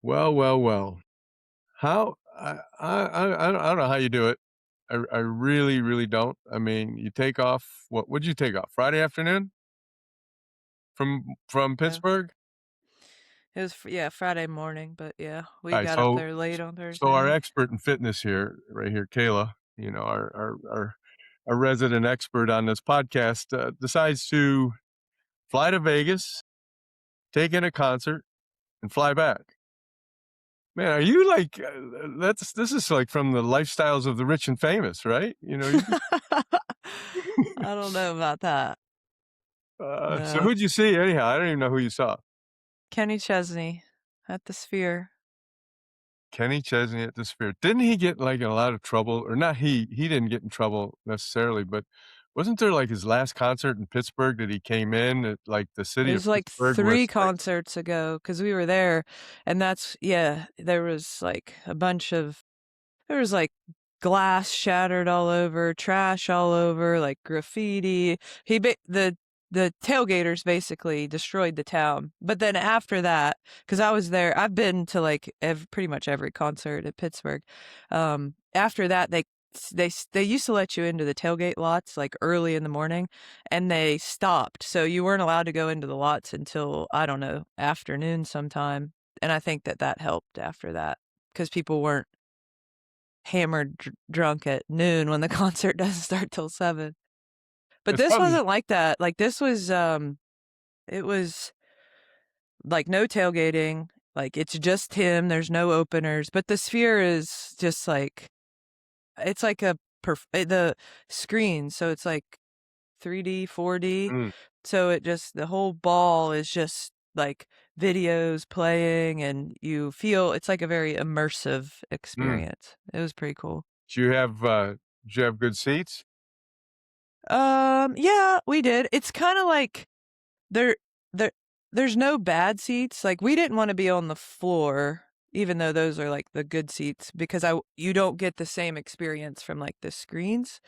Well, well, well. How I don't know how you do it. I really, really don't. I mean, you take off what'd you take off? Friday afternoon from Yeah. Pittsburgh? It was yeah, Friday morning, but yeah, we Alright, got up so there late on so our Thursday. expert in fitness here, right here, Kayla, our resident expert on this podcast, decides to fly to Vegas, take in a concert, and fly back. Man, are you like, this is like from the lifestyles of the rich and famous, right? You just I don't know about that. so No. who'd you see anyhow? I don't even know who you saw. Kenny Chesney at the Sphere. Kenny Chesney at the Sphere. Didn't he get, like, in a lot of trouble? Or not he didn't get in trouble necessarily, but wasn't there, like, his last concert in Pittsburgh that he came in at, like, the It city of was like Pittsburgh 3 was, like concerts ago because we were there, and that's yeah, there was, like, a bunch of there was, like, glass shattered all over, trash all over, like, graffiti. The tailgaters basically destroyed the town, but then after that, because I was there I've been to, like, pretty much every concert at Pittsburgh. After that, they used to let you into the tailgate lots, like, early in the morning, and they stopped, so you weren't allowed to go into the lots until, I don't know, afternoon sometime, and I think that that helped after that because people weren't hammered drunk at noon when the concert doesn't start till 7. But it's this probably wasn't like that. Like this was it was like no tailgating. Like it's just him. There's no openers, but the Sphere is just like it's like the screen, so it's like 3D, 4D. mm, So it just the whole ball is just like videos playing and you feel it's like a very immersive mm. experience. It was pretty cool. Did you have good seats? Yeah, we did. It's kind of like there, there, there's no bad seats. Like we didn't want to be on the floor, even though those are like the good seats, because you don't get the same experience from like the screens.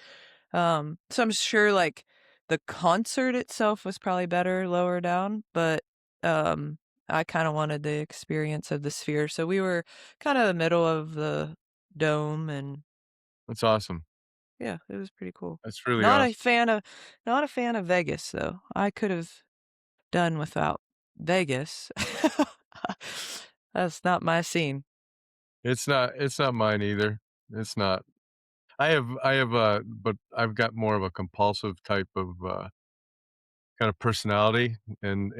So I'm sure like the concert itself was probably better lower down, but um, I kind of wanted the experience of the Sphere, so we were kind of the middle of the dome and That's awesome. yeah, it was pretty cool. That's really Not a awesome. fan of not a fan of Vegas, though. I could have done without Vegas. That's not my scene. It's not mine either. It's not. But I've got more of a compulsive type of, kind of personality, and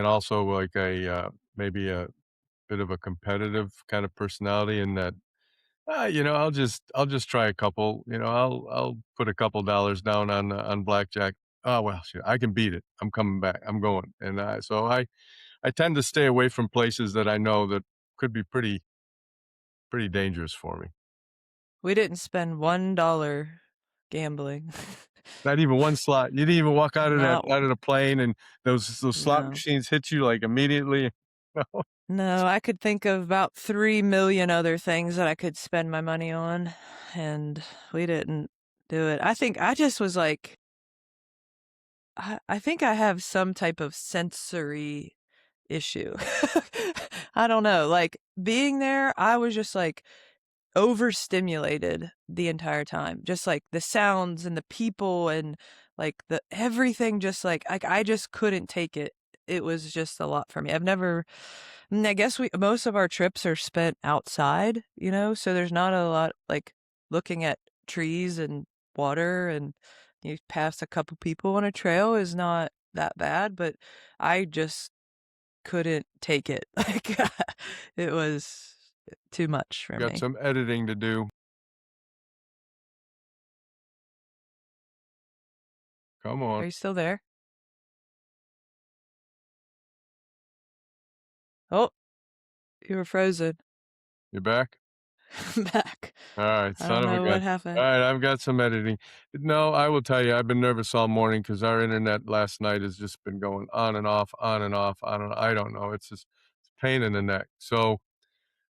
also like maybe a bit of a competitive kind of personality in that, I'll just try a couple, I'll put a couple dollars down on blackjack. Oh, well, shit, I can beat it. I'm coming back. I'm going. And, I tend to stay away from places that I know that could be pretty dangerous for me. We didn't spend $1 gambling. Not even one slot. You didn't even walk Not out of the plane and those slot no. machines hit you, like, immediately. No. No, I could think of about 3,000,000 other things that I could spend my money on, and we didn't do it. I think I just was like I think I have some type of sensory issue. I don't know, like, being there, I was just, like, overstimulated the entire time, just, like, the sounds and the people and, like, the everything just, I just couldn't take it. It was just a lot for me. I've never I guess we most of our trips are spent outside, so there's not a lot like, looking at trees and water and you pass a couple people on a trail is not that bad, but I just couldn't take it. Like, it was too much for Got me. some editing to do. Come on. Are you still there? Oh, you were frozen. You back? I'm back. Alright, I son don't of a know what gun. happened. Alright, I've got some editing. No, I will tell you, I've been nervous all morning because our internet last night has just been going on and off, on and off, I don't know, it's a pain in the neck. So,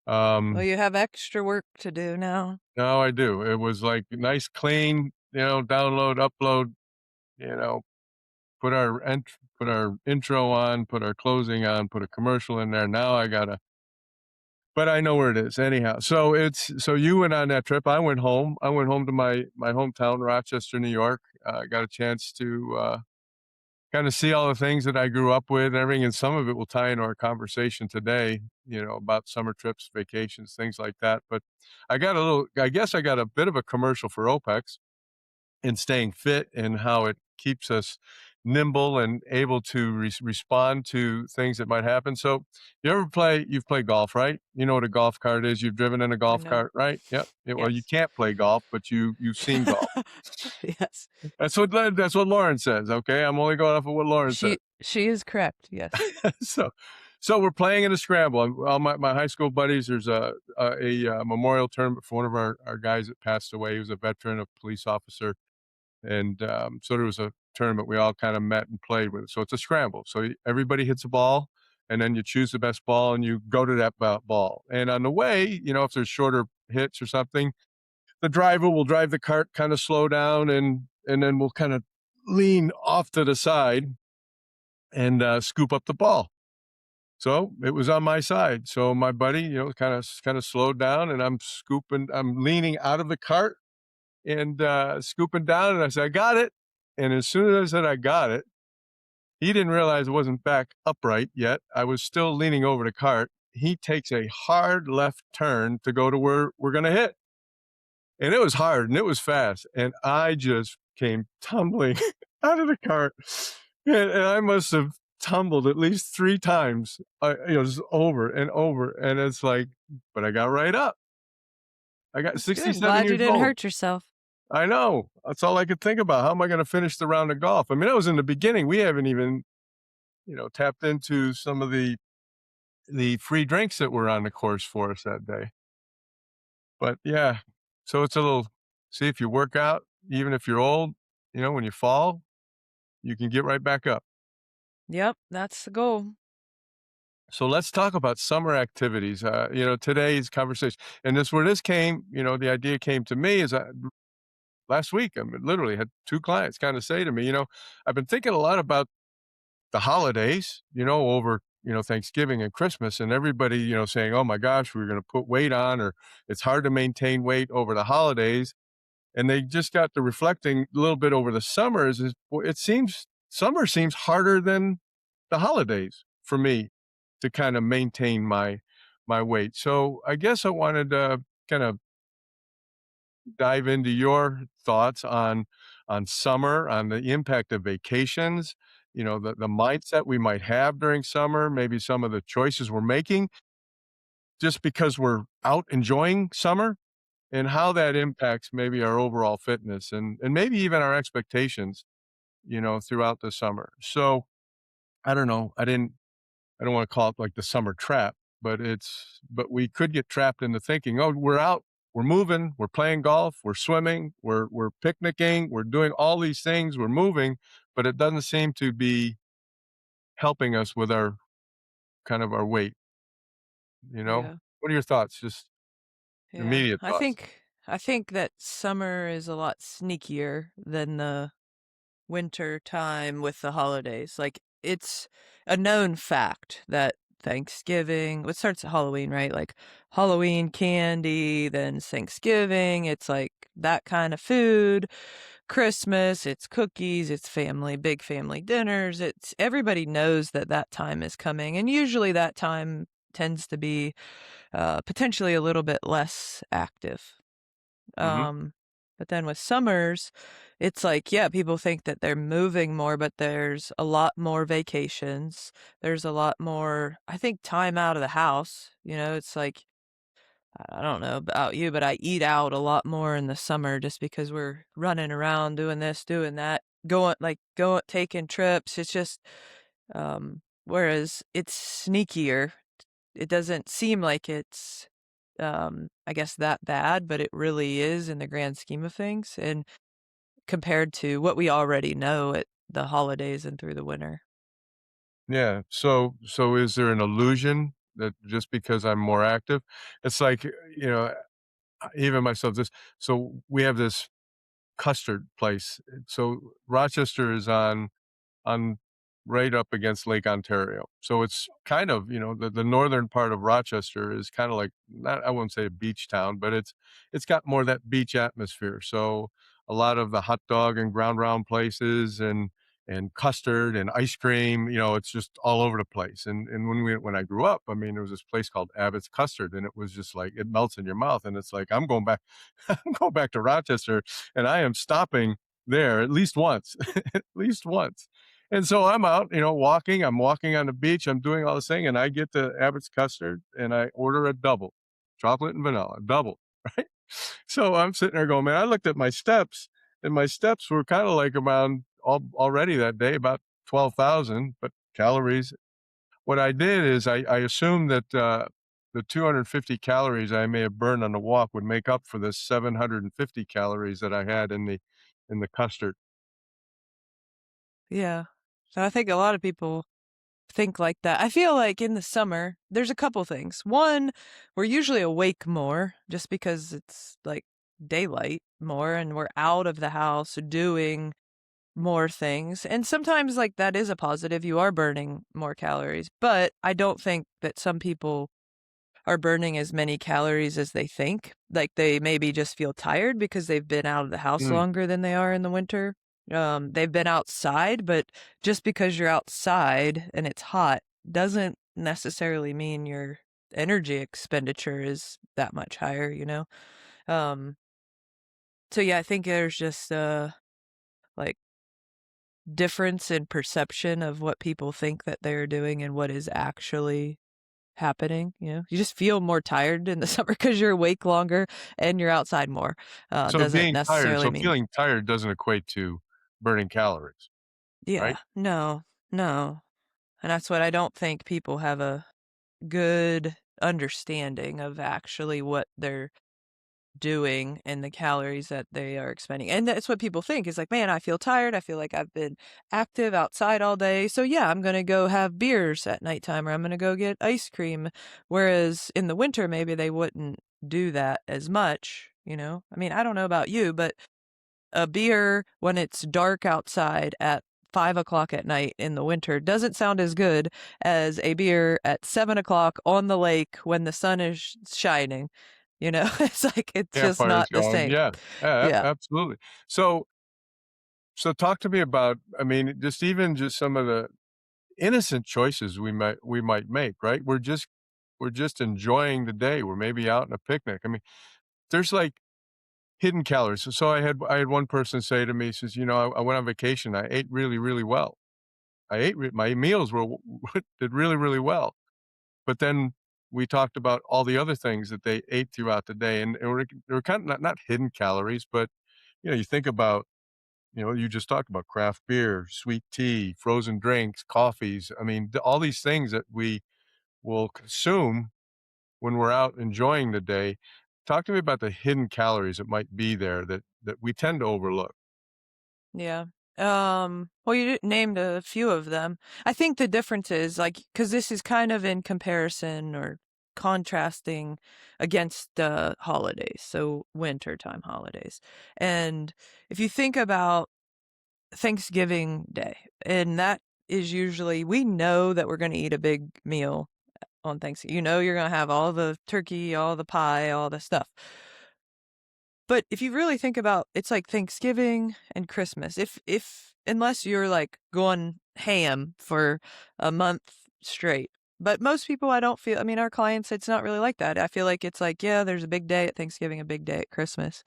Well, um, you have extra work to do now. now I do. It was, like, nice, clean, download, upload, you know, put our intro on, put our closing on, put a commercial in there. Now I gotta but I know where it is anyhow. So you went on that trip. I went home. I went home to my hometown, Rochester, New York. Got a chance to kind of see all the things that I grew up with and everything, and some of it will tie into our conversation today, about summer trips, vacations, things like that. But I guess I got a bit of a commercial for OPEX and staying fit and how it keeps us nimble and able to respond to things that might happen. So, you've played golf, right? You know what a golf cart is. You've driven in a I golf know. cart, right? Yep. Yeah, well, you Yes. can't play golf, but you've seen golf. Yes. That's what Lauren says. Okay, I'm only going off of what Lauren says. She is correct, yes. so, so we're playing in a scramble. All my high school buddies. There's a memorial tournament for one of our guys that passed away. He was a veteran, a police officer, and so there was a tournament we all kind of met and played with. So it's a scramble. So everybody hits a ball, and then you choose the best ball and you go to that ball. And on the way, if there's shorter hits or something, the driver will drive the cart kind of slow down, and then we'll kind of lean off to the side and scoop up the ball. So it was on my side. So my buddy, kind of slowed down, and I'm leaning out of the cart and scooping down, and I said, "I got it." And as soon as I said I got it, he didn't realize it wasn't back upright yet. I was still leaning over the cart. He takes a hard left turn to go to where we're going to hit. And it was hard and it was fast. And I just came tumbling out of the cart. And I must have tumbled at least 3 times, just over and over. And it's like, but I got right up. I got That's good. 67 Glad you years didn't old. hurt yourself. I know. That's all I could think about. How am I going to finish the round of golf? I mean, that was in the beginning. We haven't even, tapped into some of the free drinks that were on the course for us that day. But yeah, so it's a little, see, if you work out, even if you're old, when you fall, you can get right back up. Yep, that's the goal. So let's talk about summer activities. Today's conversation, and this where this came. The idea came to me is last week. I mean, literally had 2 clients kind of say to me, I've been thinking a lot about the holidays, over Thanksgiving and Christmas, and everybody, saying, "Oh my gosh, we're going to put weight on," or "It's hard to maintain weight over the holidays." And they just got to reflecting a little bit over the summers. It seems summer seems harder than the holidays for me to kind of maintain my weight. So I guess I wanted to kind of dive into your thoughts on summer, on the impact of vacations, the mindset we might have during summer, maybe some of the choices we're making just because we're out enjoying summer, and how that impacts maybe our overall fitness and maybe even our expectations, throughout the summer. So I don't know. I don't want to call it like the summer trap, but we could get trapped into thinking, oh, we're out, we're moving, we're playing golf, we're swimming, we're picnicking, we're doing all these things, we're moving, but it doesn't seem to be helping us with our kind of our weight, you know? Yeah. What are your thoughts? Just Yeah. immediate thoughts. I think that summer is a lot sneakier than the winter time with the holidays. Like, it's a known fact that Thanksgiving, it starts at Halloween, right? Like Halloween candy, then Thanksgiving, it's like that kind of food. Christmas, it's cookies, it's big family dinners. It's everybody knows that that time is coming. And usually that time tends to be potentially a little bit less active. Mhm. Um, but then with summers, it's like, yeah, people think that they're moving more, but there's a lot more vacations. There's a lot more, I think, time out of the house. It's like, I don't know about you, but I eat out a lot more in the summer just because we're running around doing this, doing that, taking trips. It's just, whereas it's sneakier. It doesn't seem like it's, I guess, that bad, but it really is in the grand scheme of things, and compared to what we already know at the holidays and through the winter. Yeah. So is there an illusion that just because I'm more active, it's like, even myself, so we have this custard place. So Rochester is on right up against Lake Ontario. So it's kind of, the northern part of Rochester is kind of like, not, I wouldn't say a beach town, but it's got more of that beach atmosphere. So a lot of the hot dog and ground round places and custard and ice cream, it's just all over the place. And when I grew up, I mean, there was this place called Abbott's Custard, and it was just like it melts in your mouth, and it's like I'm going back, I'm going back to Rochester, and I am stopping there at least once, at least once. And so I'm out, walking. I'm walking on the beach. I'm doing all this thing, and I get to Abbott's Custard, and I order a double, chocolate and vanilla, double, right? So I'm sitting there going, man, I looked at my steps, and my steps were kind of like around already that day, about 12,000, but calories. What I did is I assumed that the 250 calories I may have burned on the walk would make up for the 750 calories that I had in the custard. Yeah. So I think a lot of people think like that. I feel like in the summer, there's a couple things. One, we're usually awake more just because it's like daylight more and we're out of the house doing more things. And sometimes like that is a positive. You are burning more calories, but I don't think that some people are burning as many calories as they think. Like they maybe just feel tired because they've been out of the house Mm. longer than they are in the winter. They've been outside, but just because you're outside and it's hot doesn't necessarily mean your energy expenditure is that much higher, you know? Um, so yeah, I think there's just like difference in perception of what people think that they're doing and what is actually happening. You just feel more tired in the summer because you're awake longer and you're outside more. So Doesn't being tired, necessarily so mean, feeling tired doesn't equate to burning calories, yeah, right? no, no. And that's what I don't think people have a good understanding of actually what they're doing and the calories that they are expending. And that's what people think is like, man, I feel tired. I feel like I've been active outside all day. So yeah, I'm going to go have beers at nighttime or I'm going to go get ice cream. Whereas in the winter, maybe they wouldn't do that as much. I mean, I don't know about you, but a beer when it's dark outside at 5 o'clock at night in the winter doesn't sound as good as a beer at 7 o'clock on the lake when the sun is shining. It's like it's just Campfire is not the going, same. yeah, yeah, Yeah. absolutely. So talk to me about, I mean, just some of the innocent choices we might make, right? We're just enjoying the day. We're maybe out on a picnic. I mean, there's like hidden calories. So I had one person say to me, he says, I went on vacation. I ate really, really well. My meals did really, really well. But then we talked about all the other things that they ate throughout the day, and they were kind of not hidden calories, but you think about, you just talked about craft beer, sweet tea, frozen drinks, coffees. I mean, all these things that we will consume when we're out enjoying the day. Talk to me about the hidden calories that might be there that we tend to overlook. Yeah. Well, you named a few of them. I think the difference is like, because this is kind of in comparison or contrasting against the holidays, so wintertime holidays. And if you think about Thanksgiving Day, and that is usually, we know that we're going to eat a big meal on Thanksgiving. You're going to have all the turkey, all the pie, all the stuff. But if you really think about it's like Thanksgiving and Christmas. If unless you're like going ham for a month straight. But most people I don't feel I mean our clients it's not really like that. I feel like it's like, yeah, there's a big day at Thanksgiving, a big day at Christmas.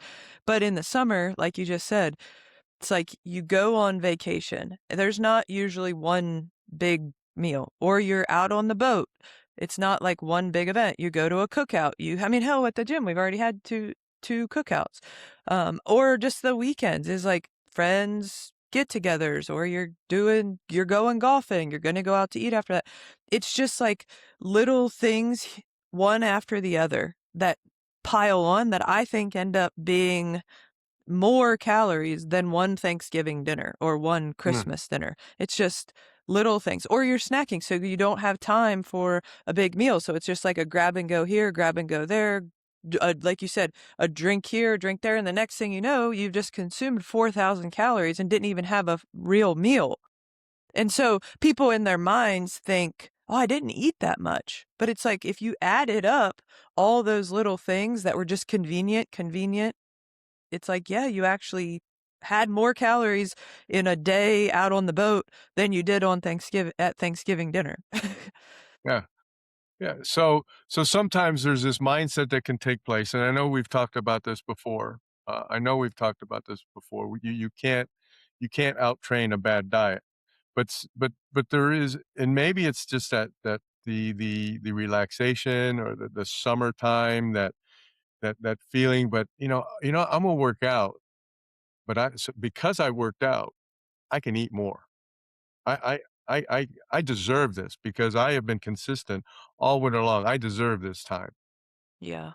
But in the summer, like you just said, it's like you go on vacation. There's not usually one big meal, or you're out on the boat. It's not like one big event. You go to a cookout. I mean, hell, at the gym, we've already had two cookouts. Or just the weekends is like friends get-togethers, or you're going golfing. You're going to go out to eat after that. It's just like little things, one after the other, that pile on that I think end up being more calories than one Thanksgiving dinner or one Mm. Christmas dinner. It's just little things. Or you're snacking, so you don't have time for a big meal. So it's just like a grab and go here, grab and go there. Like you said, a drink here, a drink there. And the next thing you know, you've just consumed 4,000 calories and didn't even have a real meal. And so people in their minds think, "Oh, I didn't eat that much." But it's like if you added up all those little things that were just convenient, it's like, yeah, you actually had more calories in a day out on the boat than you did on Thanksgiving at Thanksgiving dinner. Yeah. Yeah. So sometimes there's this mindset that can take place, and I know we've talked about this before. I know we've talked about this before. You can't out train a bad diet, but there is, and maybe it's just that the relaxation or the summertime, that feeling. But I'm gonna work out, but because I worked out, I can eat more. I deserve this because I have been consistent all winter long. I deserve this time. Yeah.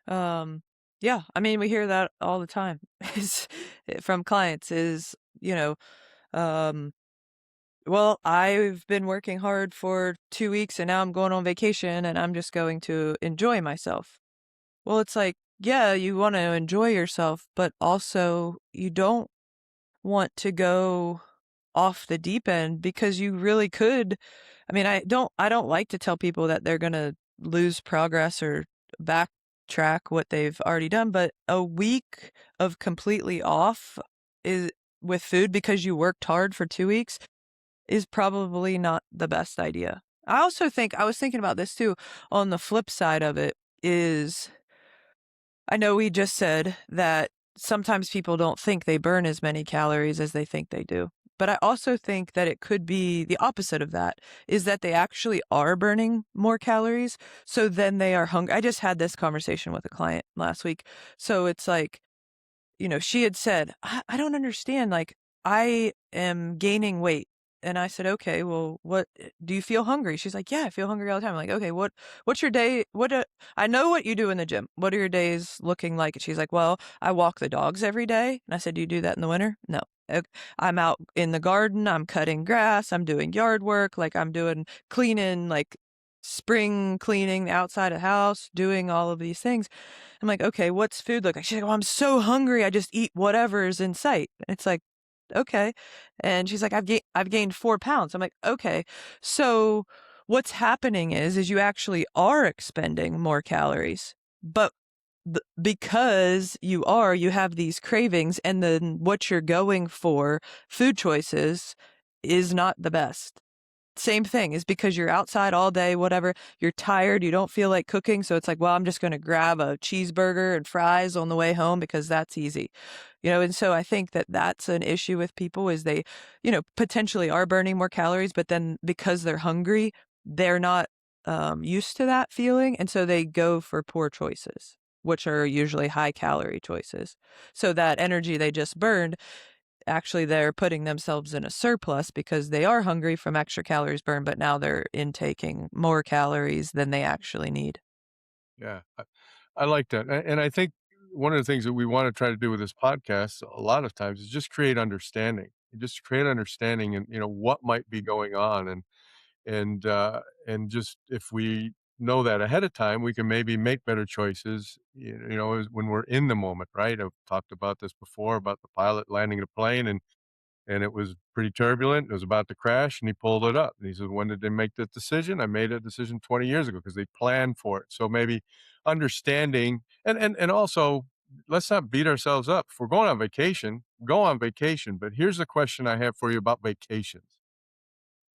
Um, yeah, I mean, we hear that all the time is from clients is, you know, um, well, I've been working hard for 2 weeks and now I'm going on vacation and I'm just going to enjoy myself. Well, it's like, yeah, you want to enjoy yourself, but also you don't want to go off the deep end because you really could. I mean, I don't like to tell people that they're gonna lose progress or backtrack what they've already done, but a week of completely off is with food because you worked hard for 2 weeks is probably not the best idea. I also think I was thinking about this too, on the flip side of it is I know we just said that sometimes people don't think they burn as many calories as they think they do. But I also think that it could be the opposite of that, is that they actually are burning more calories. So then they are hungry. I just had this conversation with a client last week. So it's like, she had said, I don't understand. Like, I am gaining weight. And I said, okay, well, what do you feel hungry? She's like, yeah, I feel hungry all the time. I'm like, okay, what's your day? I know what you do in the gym. What are your days looking like? And she's like, well, I walk the dogs every day. And I said, do you do that in the winter? No. "Ok, I'm out in the garden. I'm cutting grass. I'm doing yard work. Like I'm doing cleaning, like spring cleaning the outside of the house, doing all of these things. I'm like, "Okay, what's food look like?" She's like, "Oh, I'm so hungry, I just eat whatever's in sight." It's like, "Okay." And she's like, I've gained 4 pounds." I'm like, "Okay. So what's happening is you actually are expending more calories, but because you have these cravings, and then what you're going for, food choices, is not the best. Same thing is because you're outside all day, whatever, you're tired, you don't feel like cooking, so it's like, well, I'm just gonna grab a cheeseburger and fries on the way home because that's easy. And so I think that that's an issue with people is they, potentially are burning more calories, but then because they're hungry, they're not, used to that feeling, and so they go for poor choices, which are usually high calorie choices. So that energy they just burned, actually they're putting themselves in a surplus because they are hungry from extra calories burned, but now they're intaking more calories than they actually need. Yeah, I like that, and I think one of the things that we wanna try to do with this podcast a lot of times is just create understanding. Just create understanding and, what might be going on, and just if we know that ahead of time, we can maybe make better choices, when we're in the moment, right? I've talked about this before about the pilot landing a plane, and it was pretty turbulent. It was about to crash, and he pulled it up. And he said, "When did they make that decision? I made a decision 20 years ago because they planned for it." So maybe understanding, and also, let's not beat ourselves up. If we're going on vacation, go on vacation. But here's the question I have for you about vacations.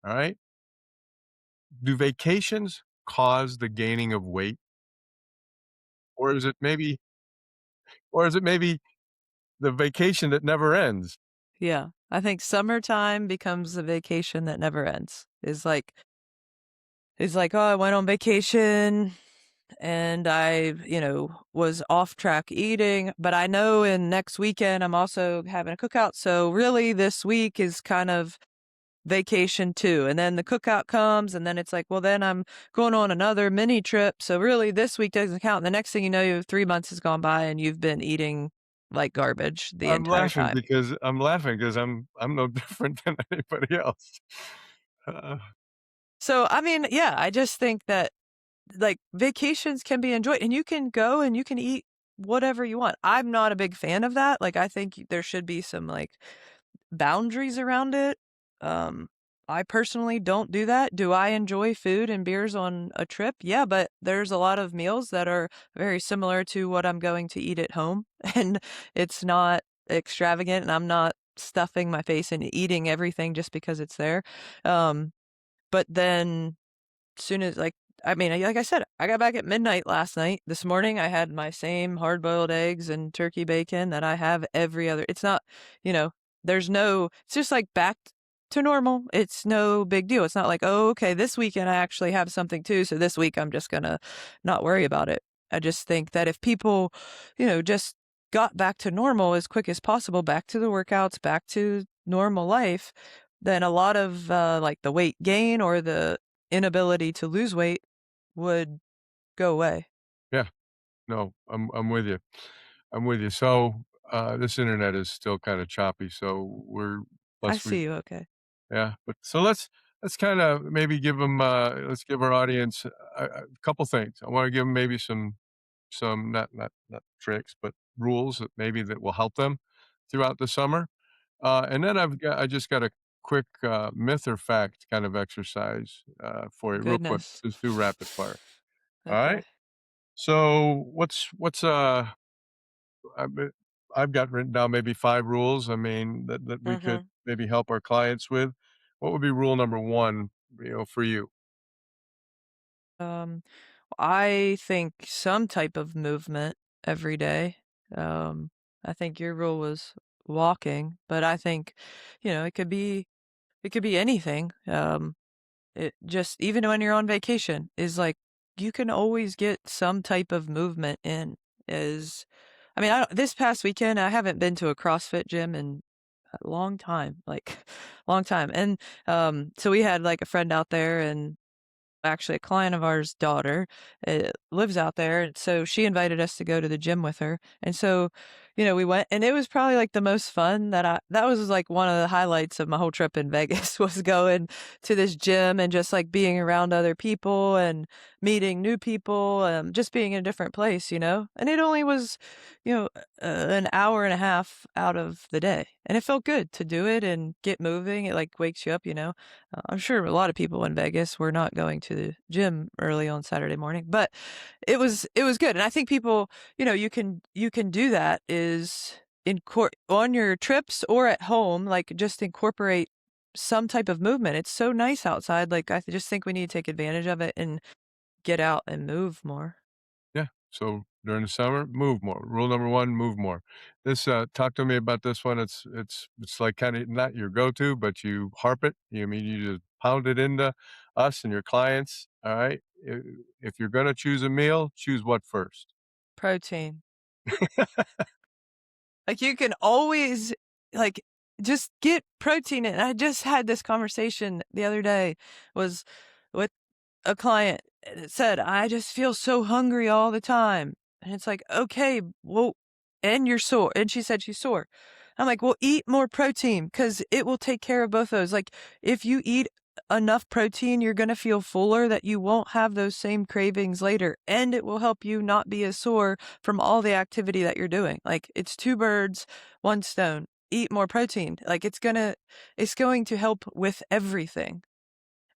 All right. Do vacations cause the gaining of weight? Or is it maybe or is it maybe the vacation that never ends? Yeah. I think summertime becomes a vacation that never ends. Is like, "Oh, I went on vacation and I, was off track eating, but I know in next weekend I'm also having a cookout. So really this week is kind of vacation too." And then the cookout comes and then it's like, well, then I'm going on another mini trip. So really this week doesn't count. And the next thing you know, 3 months has gone by and you've been eating like garbage the entire time. I'm laughing because I'm no different than anybody else. Uh, So, I mean, yeah, I just think that like vacations can be enjoyed and you can go and you can eat whatever you want. I'm not a big fan of that. Like, I think there should be some like boundaries around it. Um, I personally don't do that. Do I enjoy food and beers on a trip? Yeah, but there's a lot of meals that are very similar to what I'm going to eat at home, and it's not extravagant, and I'm not stuffing my face and eating everything just because it's there. Um, but then soon as like I mean, like I said, I got back at midnight last night. This morning, I had my same hard-boiled eggs and turkey bacon that I have every other it's not, you know, there's no it's just, like, back to normal. It's no big deal. It's not like, "Oh, okay, this weekend I actually have something too, so this week I'm just gonna not worry about it." I just think that if people, just got back to normal as quick as possible, back to the workouts, back to normal life, then a lot of, like, the weight gain or the inability to lose weight would go away. Yeah. No, I'm with you. I'm with you. So, this internet is still kinda choppy, so we're I plus we see you, okay. yeah, but so let's kinda maybe give them. Let's give our audience a couple things. I wanna give them maybe some not tricks, but rules that maybe that will help them throughout the summer. And then I just got a quick, myth or fact kind of exercise, for you real quick. Goodness. Just do rapid fire. Okay. Alright? So, I've been I've got written down maybe 5 rules, I mean, that we could Mhm. maybe help our clients with. What would be rule number 1, for you? Um, I think some type of movement every day. Um, I think your rule was walking, but I think, it could be anything. It just even when you're on vacation is like you can always get some type of movement in. Is I mean, I don't, this past weekend I haven't been to a CrossFit gym in a long time, like long time. And so we had like a friend out there and actually a client of ours' daughter, lives out there, and so she invited us to go to the gym with her, and so, we went, and it was probably, like, the most fun that was, like, one of the highlights of my whole trip in Vegas was going to this gym and just, like, being around other people and meeting new people, just being in a different place, and it only was, an hour and a half out of the day, and it felt good to do it and get moving, it, like, wakes you up, I'm sure a lot of people in Vegas were not going to the gym early on Saturday morning, but it was good, and I think people, you can do that is on your trips or at home, like, just incorporate some type of movement. It's so nice outside, like, just think we need to take advantage of it and get out and move more. Yeah. So during the summer, move more. Rule number 1, move more. Talk to me about this one. It's like kinda not your go-to, but you harp it. You just pound it into us and your clients, alright? If you're gonna choose a meal, choose what first? Protein. Like, you can always, like, just get protein in. I just had this conversation the other day was with a client, and it said, "I just feel so hungry all the time." And it's like, "Okay, well, and you're sore." And she said she's sore. I'm like, "Well, eat more protein because it will take care of both those." Like, if you eat enough protein, you're gonna feel fuller that you won't have those same cravings later, and it will help you not be as sore from all the activity that you're doing. Like, it's 2 birds, 1 stone. Eat more protein. Like, it's going to help with everything.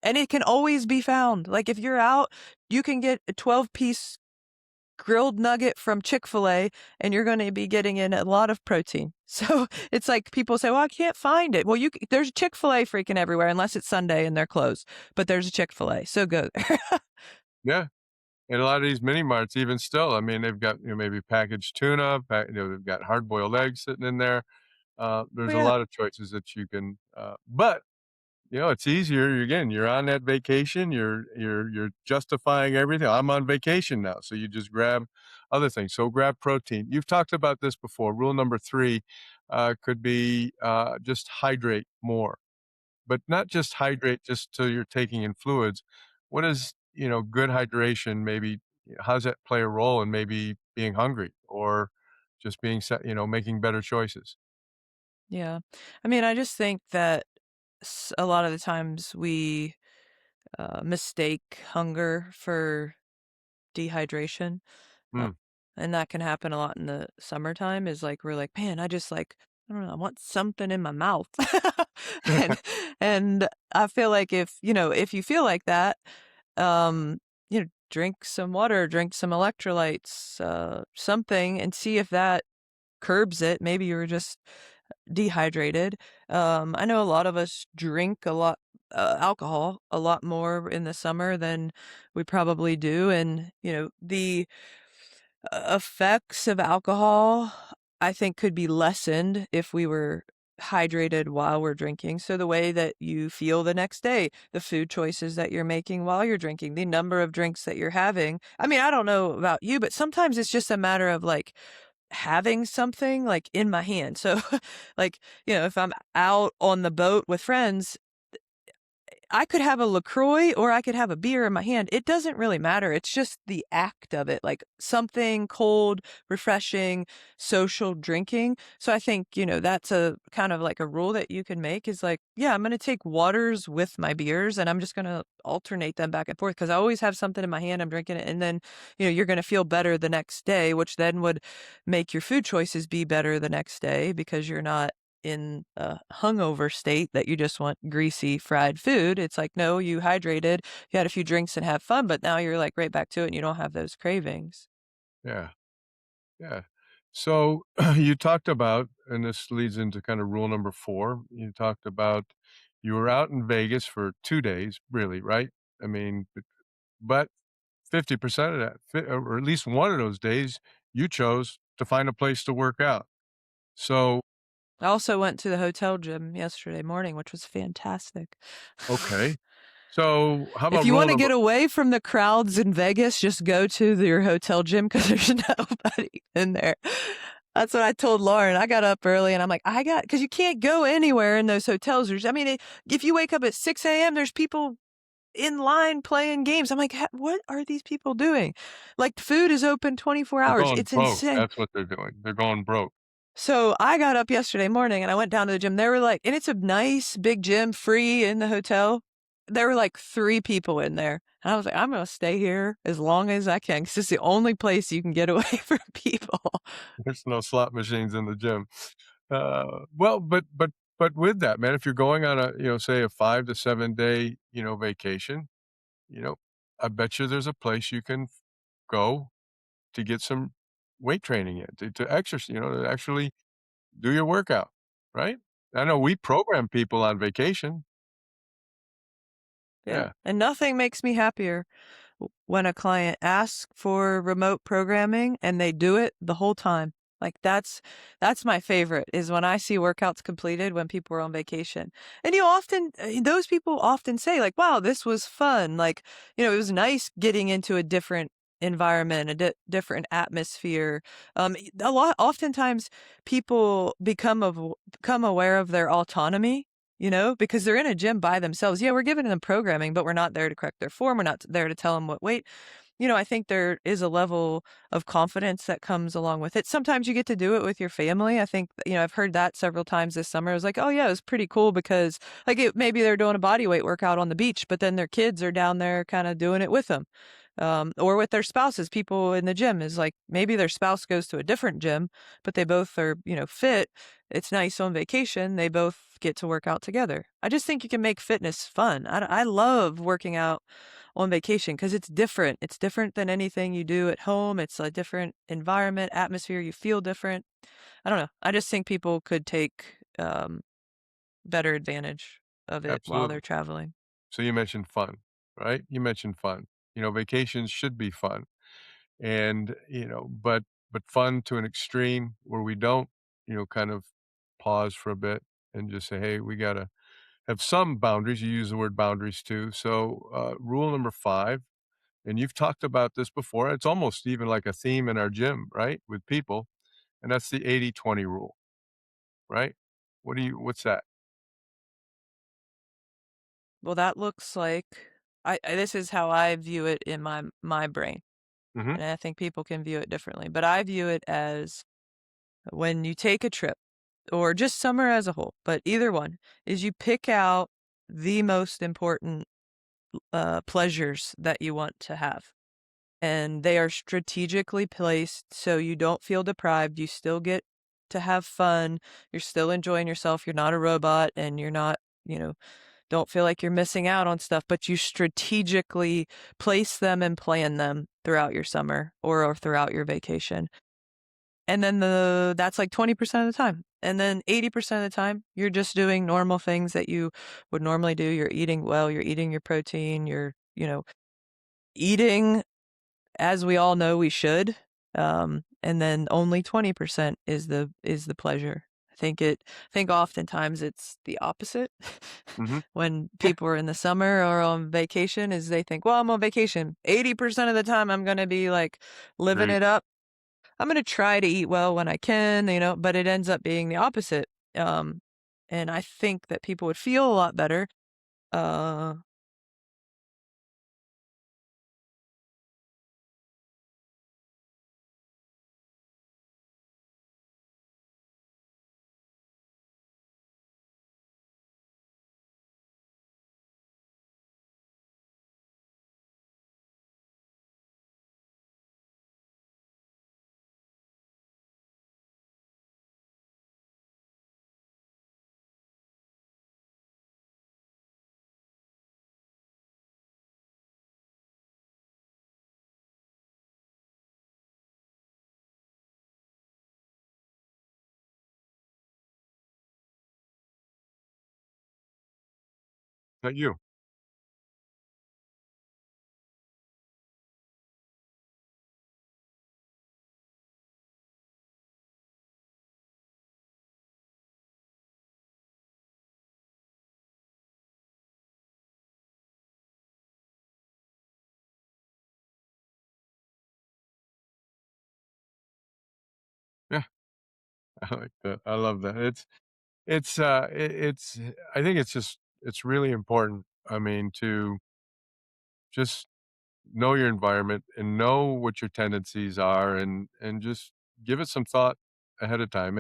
And it can always be found. Like, if you're out, you can get a 12-piece grilled nugget from Chick-fil-A, and you're gonna be getting in a lot of protein. So, it's like people say, "Well, I can't find it." Well, there's a Chick-fil-A freaking everywhere unless it's Sunday and they're closed, but there's a Chick-fil-A, so go there. Yeah. And a lot of these mini marts, even still, I mean, they've got, maybe packaged tuna, they've got hard-boiled eggs sitting in there. Oh, There's a yeah. lot of choices that you can, but it's easier. Again, you're on that vacation. You're justifying everything. I'm on vacation now, so you just grab other things. So grab protein. You've talked about this before. Rule number 3 could be just hydrate more, but not just hydrate just so you're taking in fluids. What is good hydration? Maybe how does that play a role in maybe being hungry or just being making better choices? Yeah. I mean, I just think that a lot of the times we, mistake hunger for dehydration, uh, Mm, and that can happen a lot in the summertime is, like, we're like, "Man, I just, like, I don't know, I want something in my mouth. And and I feel like if, if you feel like that, drink some water, drink some electrolytes, something, and see if that curbs it. Maybe you were just dehydrated. I know a lot of us drink a lot alcohol a lot more in the summer than we probably do, and the effects of alcohol, I think, could be lessened if we were hydrated while we're drinking. So the way that you feel the next day, the food choices that you're making while you're drinking, the number of drinks that you're having. I mean, I don't know about you, but sometimes it's just a matter of like having something like in my hand. So like, if I'm out on the boat with friends, I could have a LaCroix or I could have a beer in my hand. It doesn't really matter. It's just the act of it, like something cold, refreshing, social drinking. So I think, that's a kind of like a rule that you can make is like, yeah, I'm going to take waters with my beers and I'm just going to alternate them back and forth because I always have something in my hand. I'm drinking it. And then, you're going to feel better the next day, which then would make your food choices be better the next day because you're not in a hungover state that you just want greasy fried food. It's like, no, you hydrated, you had a few drinks and have fun, but now you're like right back to it and you don't have those cravings. Yeah, yeah. So you talked about, and this leads into kind of rule number 4, you talked about you were out in Vegas for 2 days, really, right? I mean, but 50% of that, or at least one of those days, you chose to find a place to work out. So, I also went to the hotel gym yesterday morning, which was fantastic. okay. So, how If about you rule want to number get away from the crowds in Vegas, just go to your hotel gym because there's nobody in there. That's what I told Lauren. I got up early and I'm like, because you can't go anywhere in those hotels. I mean, if you wake up at 6 a.m., there's people in line playing games. I'm like, what are these people doing? Like, food is open 24 they're hours. going It's broke, insane. that's what they're doing. They're going broke. So I got up yesterday morning and I went down to the gym. There were like, and it's a nice big gym, free in the hotel. There were like 3 people in there. And I was like, I'm going to stay here as long as I can because it's the only place you can get away from people. There's no slot machines in the gym. Well, but with that, man, if you're going on a, say a 5 to 7 day, vacation, you know, I bet you there's a place you can go to get some weight training in, to exercise, to actually do your workout, right? I know we program people on vacation. Yeah. Yeah. And nothing makes me happier when a client asks for remote programming and they do it the whole time. Like that's my favorite is when I see workouts completed when people are on vacation. And those people often say like, "Wow, this was fun." Like, it was nice getting into a different environment, a different atmosphere. Oftentimes people become aware of their autonomy, because they're in a gym by themselves. Yeah, we're giving them programming, but we're not there to correct their form. We're not there to tell them what weight. I think there is a level of confidence that comes along with it. Sometimes you get to do it with your family. I think, I've heard that several times this summer. I was like, oh yeah, it was pretty cool because like maybe they're doing a body weight workout on the beach, but then their kids are down there kind of doing it with them. Or with their spouses, people in the gym is like maybe their spouse goes to a different gym, but they both are, fit. It's nice on vacation. They both get to work out together. I just think you can make fitness fun. I love working out on vacation because it's different. It's different than anything you do at home. It's a different environment, atmosphere. You feel different. I don't know. I just think people could take better advantage of it while they're Absolutely. traveling. So you mentioned fun, right? You mentioned fun. Vacations should be fun. And, but fun to an extreme where we don't, kind of pause for a bit and just say, "Hey, we gotta have some boundaries." You use the word boundaries too. So, rule number 5, and you've talked about this before, it's almost even like a theme in our gym, right, with people, and that's the 80/20 rule, right? What's that? Well, that looks like this is how I view it in my brain, Mhm. and I think people can view it differently. But I view it as when you take a trip or just summer as a whole, but either one is you pick out the most important pleasures that you want to have. And they are strategically placed so you don't feel deprived. You still get to have fun, you're still enjoying yourself, you're not a robot, and you're not, you know, don't feel like you're missing out on stuff, but you strategically place them and plan them throughout your summer or throughout your vacation. And then that's like 20% of the time. And then 80% of the time, you're just doing normal things that you would normally do. You're eating well, you're eating your protein, you're, eating as we all know we should. And then only 20% is the pleasure. I think oftentimes it's the opposite. Mhm. When Yeah, people are in the summer or on vacation is they think, well, I'm on vacation. 80% of the time I'm gonna be like living great. it up. I'm gonna try to eat well when I can, but it ends up being the opposite. Um, and I think that people would feel a lot better. Uh, Not you. Yeah, I like that. I love that. It's I think it's really important, I mean, to just know your environment and know what your tendencies are and just give it some thought ahead of time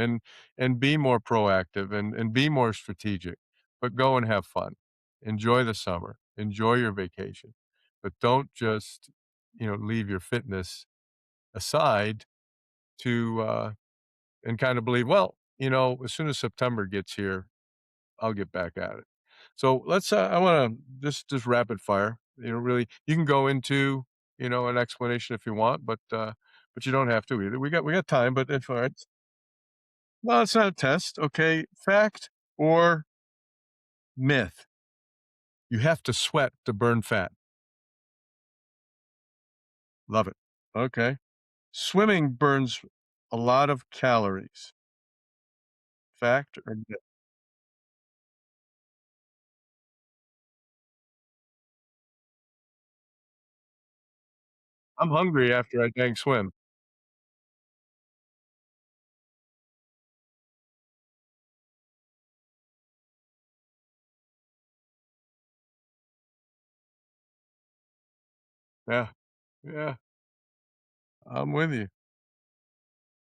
and be more proactive and be more strategic, but go and have fun. Enjoy the summer. Enjoy your vacation. But don't just, leave your fitness aside to and kind of believe, well, as soon as September gets here, I'll get back at it. So let's I want to just rapid fire. Really you can go into, an explanation if you want, but you don't have to either. We got time, but if all right. Well, it's not a test, okay? Fact or myth? You have to sweat to burn fat. Love it. Okay. Swimming burns a lot of calories. Fact or myth? I'm hungry after I dang swim. Yeah. Yeah. I'm with you.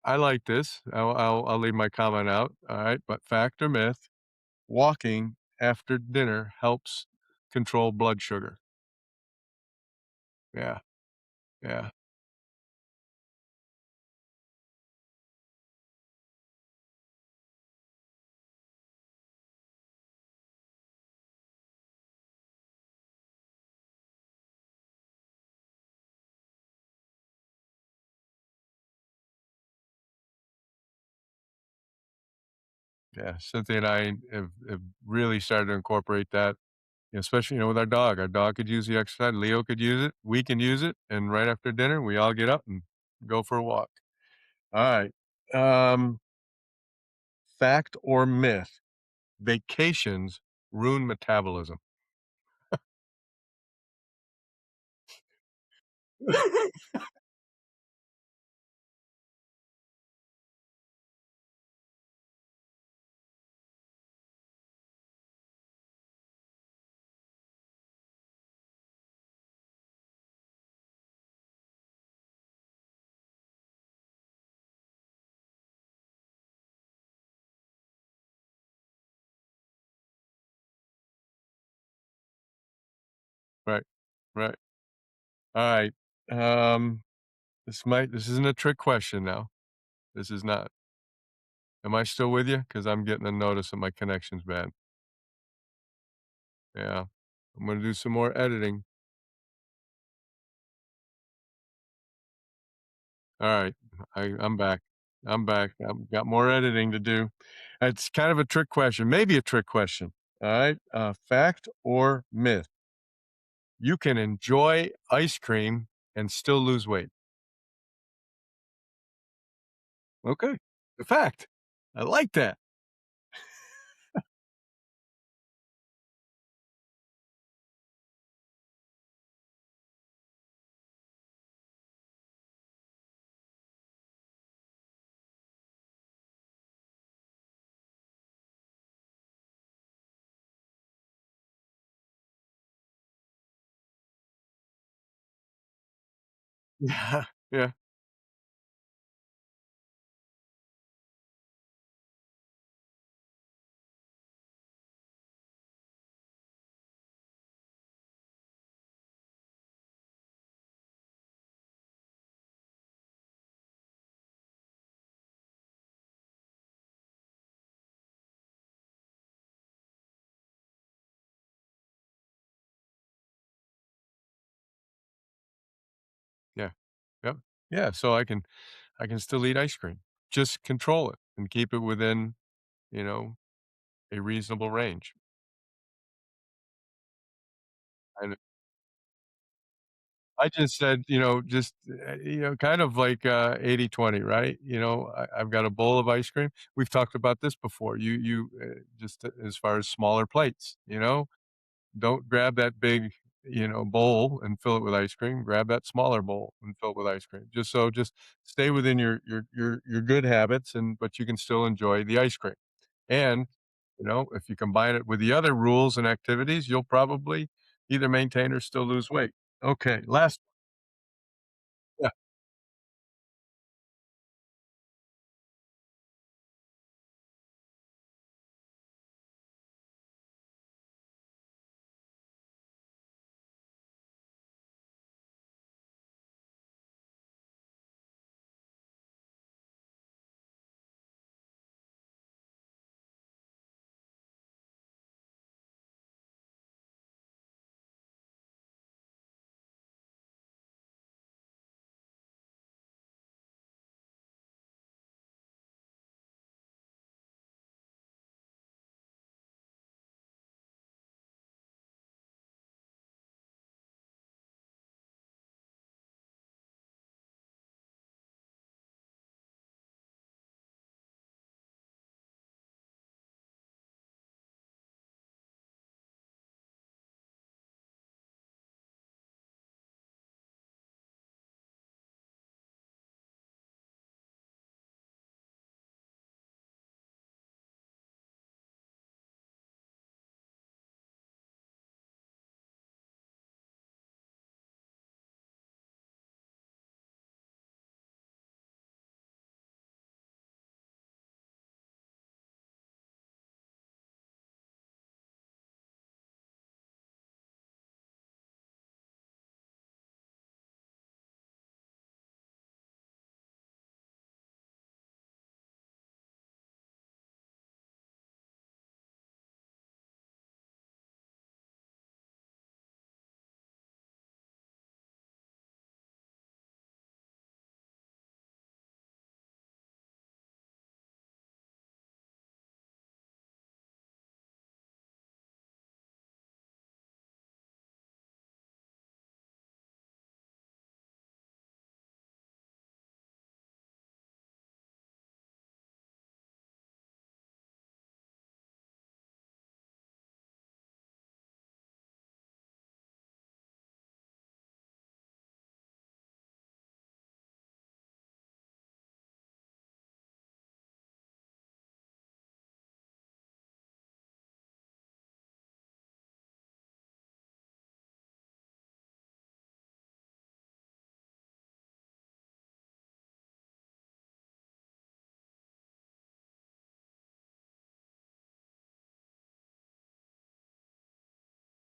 I like this. I'll leave my comment out. All right, but fact or myth, walking after dinner helps control blood sugar. Yeah, yeah, yeah. Cynthia and I have really started to incorporate that, especially, with our dog. Our dog could use the exercise. Leo could use it. We can use it. And right after dinner, we all get up and go for a walk. All right. Um, fact or myth, vacations ruin metabolism. Right, right. All right. This isn't a trick question now. This is not. Am I still with you? Because I'm getting a notice that my connection's bad. Yeah. I'm gonna do some more editing. Alright. I'm back. I'm back. I've got more editing to do. It's kind of a trick question, maybe a trick question. Alright? Fact or myth? You can enjoy ice cream and still lose weight. Okay. The fact. I like that. Yeah. Yeah. Yeah. Yep. Yeah, so I can still eat ice cream. Just control it and keep it within, you know, a reasonable range. And I just said, just, kind of like, 80/20, right? I've got a bowl of ice cream. We've talked about this before. Just as far as smaller plates, don't grab that big, bowl and fill it with ice cream. Grab that smaller bowl and fill it with ice cream. Just stay within your good habits but you can still enjoy the ice cream. And, if you combine it with the other rules and activities, you'll probably either maintain or still lose weight. Okay, last yeah,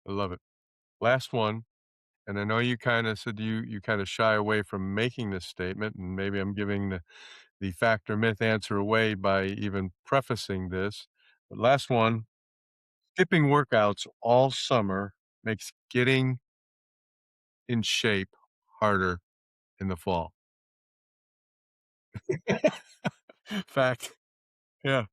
I love it. Last one, and I know you kinda said you kinda shy away from making this statement, and maybe I'm giving the fact or myth answer away by even prefacing this. But last one, skipping workouts all summer makes getting in shape harder in the fall. Fact. Yeah.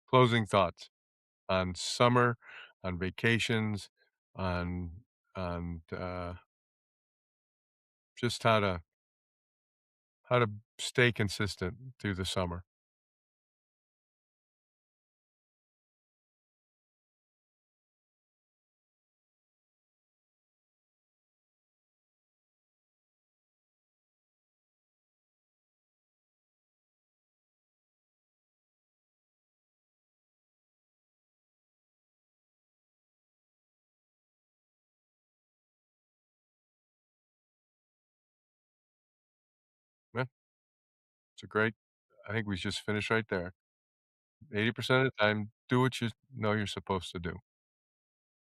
Closing thoughts on summer, on vacations, on just how to stay consistent through the summer. Yeah, it's a great I think we just finished right there. 80% of the time, do what you know you're supposed to do.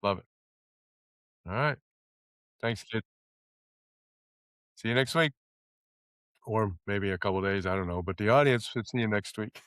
Love it. All right. Thanks, kid. See you next week, or maybe a couple days. I don't know. But the audience should see you next week.